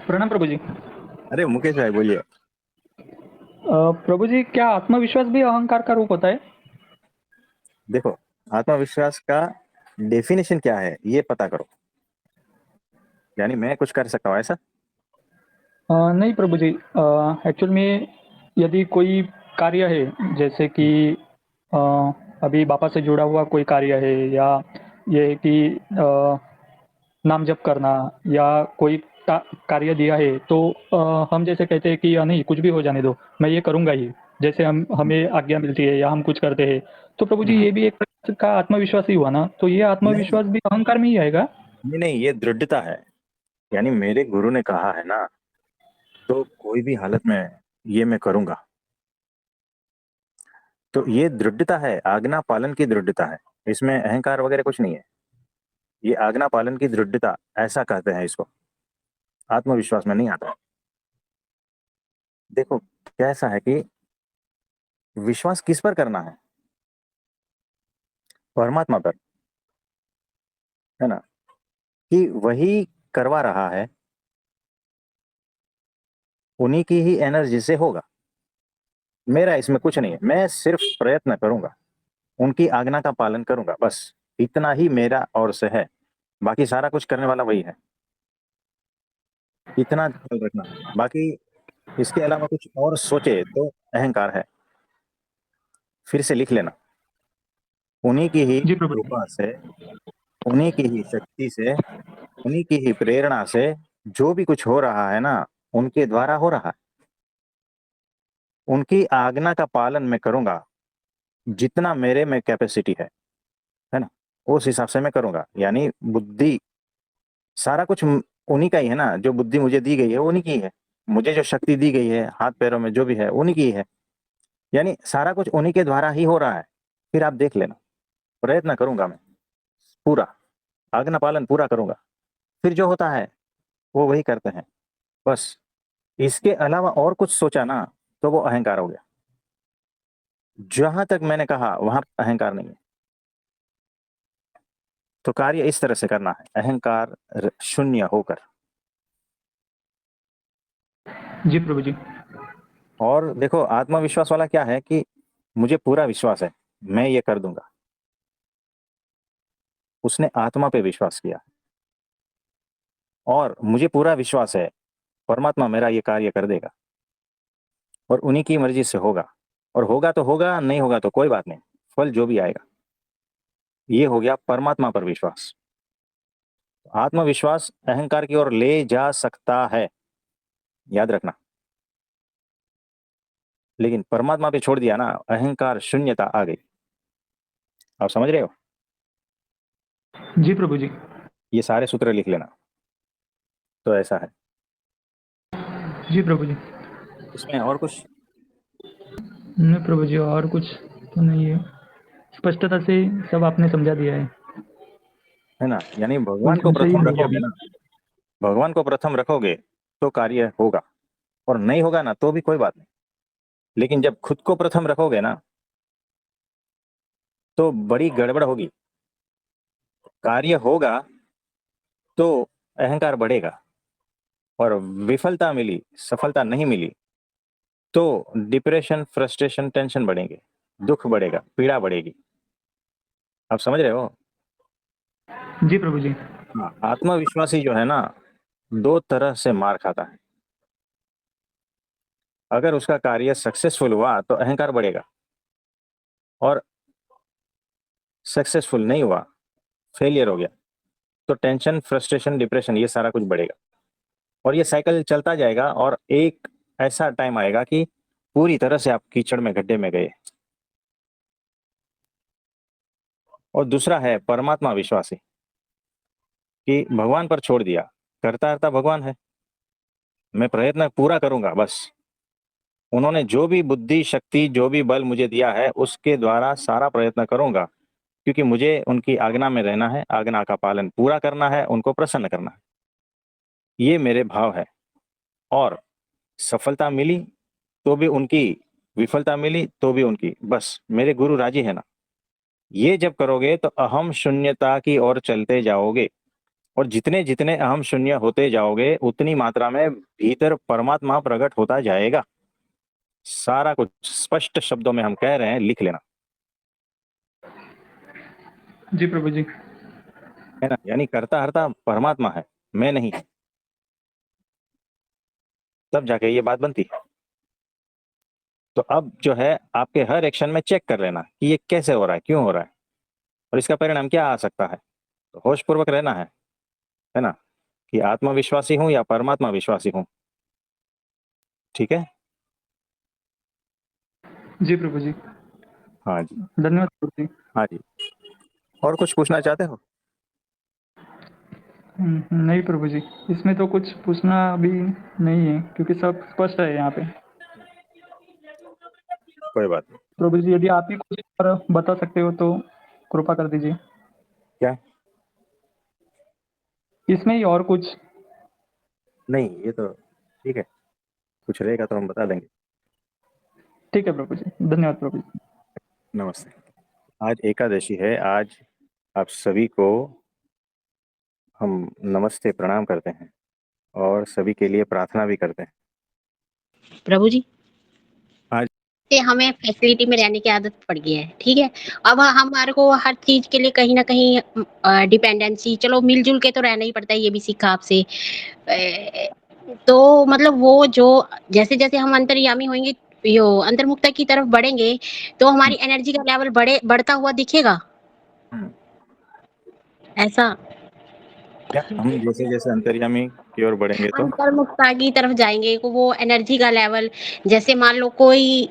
प्रणाम प्रभु जी। अरे मुकेश भाई बोलिए। प्रभु जी, क्या आत्मविश्वास भी अहंकार का रूप होता है? देखो, आत्मविश्वास का डेफिनेशन क्या है ये पता करो। यानी मैं कुछ कर सकता हूँ ऐसा। नहीं प्रभु जी, एक्चुअल में यदि कोई कार्य है, जैसे कि अ, अभी बापा से जुड़ा हुआ कोई कार्य है, या ये है कि नाम जप करना, या कोई कार्य दिया है, तो हम जैसे कहते हैं कि नहीं, कुछ भी हो जाने दो, मैं ये करूंगा ही। जैसे हम हम्म, हमें आज्ञा मिलती है या हम कुछ करते हैं, तो प्रभु जी हम्म। ये भी एक प्रकार का आत्मविश्वास ही हुआ ना? तो ये नहीं आत्मविश्वास भी अहंकार में ही आएगा? नहीं नहीं, ये दृढ़ता है। यानी मेरे गुरु ने कहा है ना, तो कोई भी हालत में ये मैं करूंगा। तो ये दृढ़ता है, आज्ञा पालन की दृढ़ता है। इसमें अहंकार वगैरह कुछ नहीं है। ये आज्ञा पालन की दृढ़ता ऐसा कहते हैं इसको। आत्मविश्वास में नहीं आता है। देखो, कैसा है कि विश्वास किस पर करना है? परमात्मा पर। है ना? कि वही करवा रहा है, उन्हीं की ही एनर्जी से होगा। मेरा इसमें कुछ नहीं है, मैं सिर्फ प्रयत्न करूंगा, उनकी आज्ञा का पालन करूंगा, बस। इतना ही मेरा और से है। बाकी सारा कुछ करने वाला वही है। इतना ख्याल रखना। बाकी इसके अलावा कुछ और सोचे तो अहंकार है। फिर से लिख लेना। उन्हीं की ही जी प्रभु जी। कृपा से, उन्हीं की ही शक्ति से, उन्हीं की ही प्रेरणा से जो भी कुछ हो रहा है ना, उनके द्वारा हो रहा है। उनकी आज्ञा का पालन मैं करूंगा, जितना मेरे में कैपेसिटी है ना, उस हिसाब से मैं करूंगा। यानी बुद्धि, सारा कुछ उन्हीं का ही है ना। जो बुद्धि मुझे दी गई है उन्हीं की है। मुझे जो शक्ति दी गई है, हाथ पैरों में जो भी है उन्हीं की है। यानी सारा कुछ उन्हीं के द्वारा ही हो रहा है। फिर आप देख लेना। प्रयत्न करूंगा मैं पूरा, आज्ञा पालन पूरा करूंगा। फिर जो होता है वो वही करते हैं, बस। इसके अलावा और कुछ सोचा ना, तो वो अहंकार हो गया। जहां तक मैंने कहा वहां अहंकार नहीं है। तो कार्य इस तरह से करना है, अहंकार शून्य होकर। जी प्रभु जी। और देखो, आत्मविश्वास वाला क्या है कि मुझे पूरा विश्वास है, मैं ये कर दूंगा। उसने आत्मा पे विश्वास किया। और मुझे पूरा विश्वास है, परमात्मा मेरा ये कार्य कर देगा, और उन्हीं की मर्जी से होगा। और होगा तो होगा, नहीं होगा तो कोई बात नहीं, फल जो भी आएगा। ये हो गया परमात्मा पर विश्वास। आत्मविश्वास अहंकार की ओर ले जा सकता है, याद रखना। लेकिन परमात्मा पे छोड़ दिया ना, अहंकार शून्यता आ गई। आप समझ रहे हो? जी प्रभु जी। ये सारे सूत्र लिख लेना। तो ऐसा है। जी प्रभु जी। इसमें और कुछ? नहीं प्रभु जी, और कुछ तो नहीं है। स्पष्टता से सब आपने समझा दिया है। है ना? यानी भगवान को एकदम सही प्रथम बोले रखोगे अभी। ना, भगवान को प्रथम रखोगे तो कार्य होगा। और नहीं होगा ना तो भी कोई बात नहीं। लेकिन जब खुद को प्रथम रखोगे ना, तो बड़ी गड़बड़ होगी। कार्य होगा तो अहंकार बढ़ेगा। और विफलता मिली, सफलता नहीं मिली, तो डिप्रेशन, फ्रस्ट्रेशन, टेंशन बढ़ेंगे। दुख बढ़ेगा, पीड़ा बढ़ेगी। आप समझ रहे हो? जी प्रभु जी। हाँ, आत्मविश्वासी जो है ना, दो तरह से मार खाता है। अगर उसका कार्य सक्सेसफुल हुआ तो अहंकार बढ़ेगा, और सक्सेसफुल नहीं हुआ, फेलियर हो गया, तो टेंशन, फ्रस्ट्रेशन, डिप्रेशन, ये सारा कुछ बढ़ेगा। और ये साइकिल चलता जाएगा, और एक ऐसा टाइम आएगा कि पूरी तरह से आप कीचड़ में, गड्ढे में गए। और दूसरा है परमात्मा विश्वासी, कि भगवान पर छोड़ दिया, करता करता भगवान है, मैं प्रयत्न पूरा करूंगा, बस। उन्होंने जो भी बुद्धि, शक्ति, जो भी बल मुझे दिया है, उसके द्वारा सारा प्रयत्न करूंगा। क्योंकि मुझे उनकी आज्ञा में रहना है, आज्ञा का पालन पूरा करना है, उनको प्रसन्न करना है। ये मेरे भाव है। और सफलता मिली तो भी उनकी, विफलता मिली तो भी उनकी, बस मेरे गुरु राजी है ना। ये जब करोगे तो अहम शून्यता की ओर चलते जाओगे। और जितने जितने अहम शून्य होते जाओगे उतनी मात्रा में भीतर परमात्मा प्रकट होता जाएगा। सारा कुछ स्पष्ट शब्दों में हम कह रहे हैं, लिख लेना। जी प्रभु जी। है ना, यानी करता हरता परमात्मा है, मैं नहीं। तब जाके ये बात बनती है। तो अब जो है आपके हर एक्शन में चेक कर लेना कि ये कैसे हो रहा है, क्यों हो रहा है, और इसका परिणाम क्या आ सकता है। तो होशपूर्वक रहना है ना, कि आत्मविश्वासी हूं या परमात्मा विश्वासी हूं। ठीक है। जी प्रभु जी। हाँ जी। धन्यवाद प्रभु जी। हाँ जी। और कुछ पूछना चाहते हो? नहीं प्रभु जी, इसमें तो कुछ पूछना अभी नहीं है क्योंकि सब स्पष्ट है यहाँ पे। कोई बात नहीं। प्रभु जी यदि आप ही कुछ और बता सकते हो तो कृपा कर दीजिए। क्या? इसमें ही और कुछ। नहीं, ये तो ठीक है, कुछ रहेगा तो हम बता देंगे। ठीक है प्रभु जी, धन्यवाद प्रभु जी। नमस्ते। आज एकादशी है। आज आप सभी को हम नमस्ते प्रणाम करते हैं और सभी के लिए प्रार्थना भी करते हैं। प्रभु जी, आज ये हमें फैसिलिटी में रहने की आदत पड़ गई है, ठीक है। अब हमारे को हर चीज के लिए कहीं ना कहीं डिपेंडेंसी, चलो मिलजुल के तो रहना ही पड़ता है, ये भी सीखा आपसे। तो मतलब वो जो जैसे जैसे हम अंतर्यामी होंगे, यो अंतर्मुखता की तरफ बढ़ेंगे, तो हमारी एनर्जी का लेवल बढ़ता हुआ दिखेगा हम्म, ऐसा। क्या हम जैसे जैसे अंतर्यामी की ओर बढ़ेंगे तो अंतर्मुखता की तरफ जाएंगे को वो एनर्जी का लेवल, जैसे मान लो कोई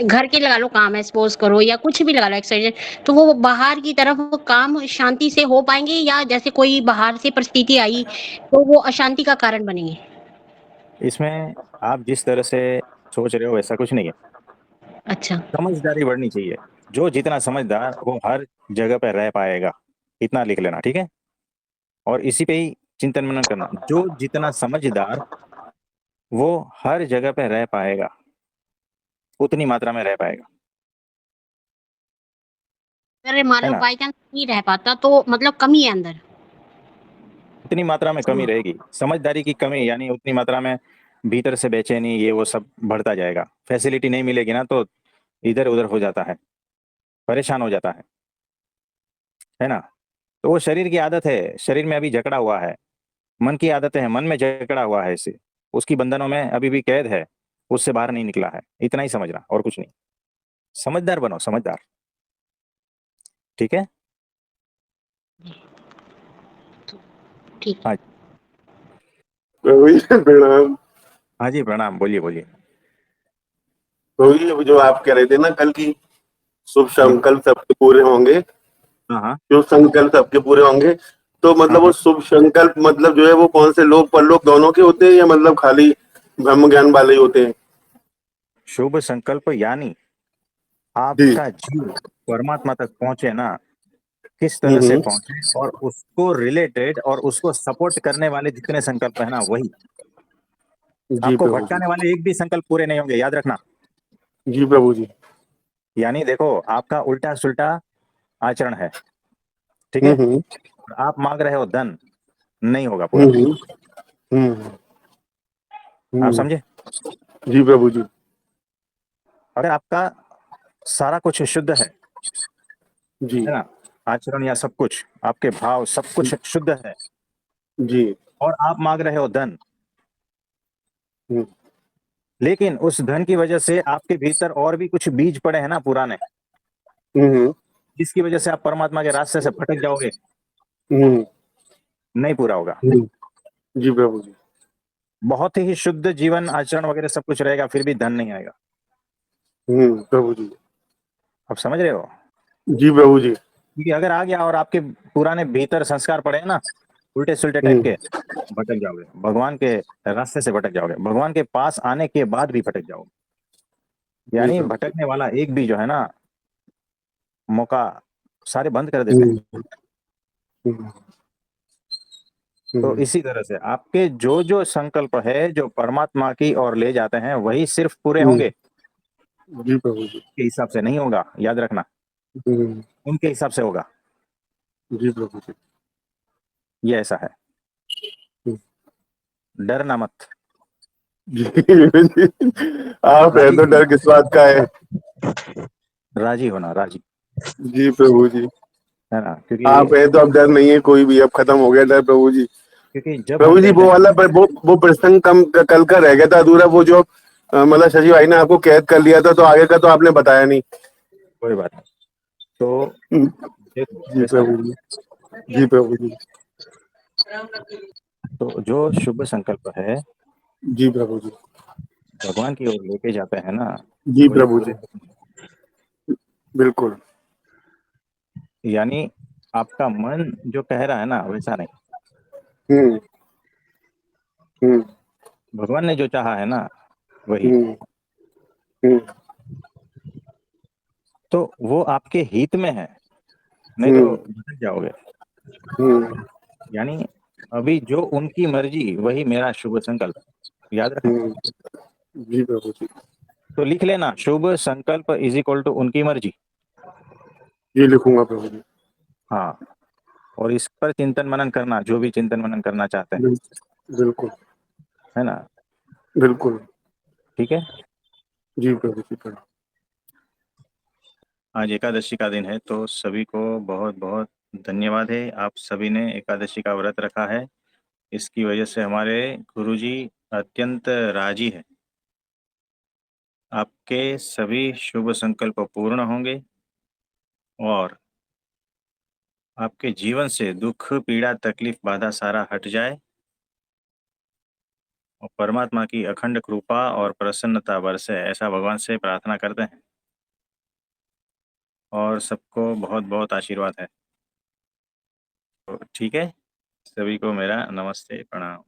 घर के लगा लो काम है, सपोज करो, या कुछ भी लगा लो एक्सरसाइज, तो वो बाहर की तरफ वो काम शांति से हो पाएंगे, या जैसे कोई बाहर से परिस्थिति आई तो वो अशांति का कारण बनेंगे। इसमें आप जिस तरह से सोच रहे हो वैसा कुछ नहीं है। अच्छा। समझदारी बढ़नी चाहिए। जो जितना समझदार वो हर जगह पर रह पाएगा, इतना लिख लेना, ठीक है। और इसी पे ही चिंतन मनन करना। जो जितना समझदार वो हर जगह पे रह पाएगा, उतनी मात्रा में रह पाएगा। अगर मान है लो ना, बाई चांस नहीं रह पाता तो मतलब कमी है अंदर। उतनी मात्रा में कमी रहेगी। समझदारी की कमी यानी उतनी मात्रा में भीतर से बेचैनी, ये वो सब बढ़ता जाएगा। फैसिलिटी नहीं मिलेगी ना तो इधर उधर हो जाता है, परेशान हो जाता है ना। तो वो शरीर की आदत है, शरीर में अभी जकड़ा हुआ है। मन की आदत है, मन में जकड़ा हुआ है इसे, उसकी बंधनों में अभी भी कैद है, उससे बाहर नहीं निकला है। इतना ही समझना, और कुछ नहीं। समझदार बनो, समझदार। ठीक है। ठीक है। हाँ। प्रभु जी प्रणाम। हाँ जी, प्रणाम। बोलिए बोलिए। प्रभु जी, अभी जो आप कह रहे थे ना कल की, शुभ हम्म, संकल्प सबके पूरे होंगे, हाँ हाँ। शुभ संकल्प सबके पूरे होंगे, तो हाँ मतलब वो हाँ। शुभ संकल्प मतलब जो है वो कौन से लोक परलोक दोनों के होते हैं, या मतलब खाली ब्रह्म ज्ञान वाले ही होते हैं? शुभ संकल्प यानी जी। आपका जीव परमात्मा तक पहुंचे ना, किस तरह से हम्म। पहुंचे, और उसको रिलेटेड और उसको सपोर्ट करने वाले जितने संकल्प है ना, वही। जी आपको प्रभु जी। भटकाने वाले एक भी संकल्प पूरे नहीं होंगे, याद रखना। जी प्रभु जी। यानी देखो, आपका उल्टा सुल्टा आचरण है, ठीक है। हम्म। आप मांग रहे हो धन, नहीं होगा पूरा। हम्म। हम्म। आप हम्म। समझे। जी प्रभु जी। अगर आपका सारा कुछ शुद्ध जी। है ना, आचरण या सब कुछ, आपके भाव सब कुछ शुद्ध है, जी। और आप मांग रहे हो धन, हम्म। लेकिन उस धन की वजह से आपके भीतर और भी कुछ बीज पड़े हैं ना पुराने, हम्म। जिसकी वजह से आप परमात्मा के रास्ते से भटक जाओगे, हम्म। नहीं पूरा होगा। हम्म। जी प्रभु जी। बहुत ही शुद्ध जीवन आचरण वगैरह सब कुछ रहेगा, फिर भी धन नहीं आएगा। प्रभु जी। आप समझ रहे हो। जी प्रभु जी। क्योंकि अगर आ गया और आपके पुराने भीतर संस्कार पड़े हैं ना, उल्टे सुल्टे टाइप हम्म। के, भटक जाओगे, भगवान के रास्ते से भटक जाओगे, भगवान के पास आने के बाद भी भटक जाओगे। जी यानी प्रभु जी। भटकने वाला एक भी जो है ना मौका सारे बंद कर देते हैं। हम्म। हम्म। तो हम्म। इसी तरह से आपके जो जो संकल्प है जो परमात्मा की ओर ले जाते हैं, वही सिर्फ पूरे हम्म। होंगे। जी प्रभु जी। के हिसाब से नहीं होगा, याद रखना। हम्म। उनके हिसाब से होगा। जी प्रभु जी। ये ऐसा है, डरना मत। जी आप है राजी तो डर होना, किस बात का है। राजी होना, राजी, जी प्रभु जी, है ना, आप है तो अब डर नहीं है कोई भी, अब खत्म हो गया डर प्रभु जी। क्योंकि जब प्रभु हम जी डर वो जाएंगे। वाला वो प्रसंग कल का रह गया था अधूरा, वो जो मतलब शशि भाई ने आपको कैद कर लिया था, तो आगे का तो आपने बताया नहीं। कोई बात नहीं। तो देखो जी ऐसा है, प्रभु जी, जी प्रभु जी, तो जो शुभ संकल्प है जी प्रभु जी, भगवान की ओर लेके जाते हैं ना, जी वही प्रभु पूरे जी, होते हैं। बिल्कुल। यानी आपका मन जो कह रहा है ना, वैसा नहीं, हम्म हम्म भगवान ने जो चाहा है ना, वही। हम्म हम्म तो वो आपके हित में है, नहीं तो हम्म भटक जाओगे। हम्म यानी अभी जो उनकी मर्जी वही मेरा शुभ संकल्प, याद रखना। हम्म, जी प्रभु जी, तो लिख लेना, शुभ संकल्प इज इक्वल टू उनकी मर्जी। जी लिखूंगा प्रभु जी। हाँ, और इस पर चिंतन मनन करना, जो भी चिंतन मनन करना चाहते हैं, बिल्कुल है ना। बिल्कुल। ठीक है। जी प्रभु जी, प्रभु। आज एकादशी का दिन है, तो सभी को बहुत बहुत धन्यवाद है। आप सभी ने एकादशी का व्रत रखा है, इसकी वजह से हमारे गुरुजी अत्यंत राजी है। आपके सभी शुभ संकल्प पूर्ण होंगे और आपके जीवन से दुख, पीड़ा, तकलीफ, बाधा सारा हट जाए और परमात्मा की अखंड कृपा और प्रसन्नता बरसे, ऐसा भगवान से प्रार्थना करते हैं। और सबको बहुत बहुत आशीर्वाद है। तो ठीक है, सभी को मेरा नमस्ते, प्रणाम।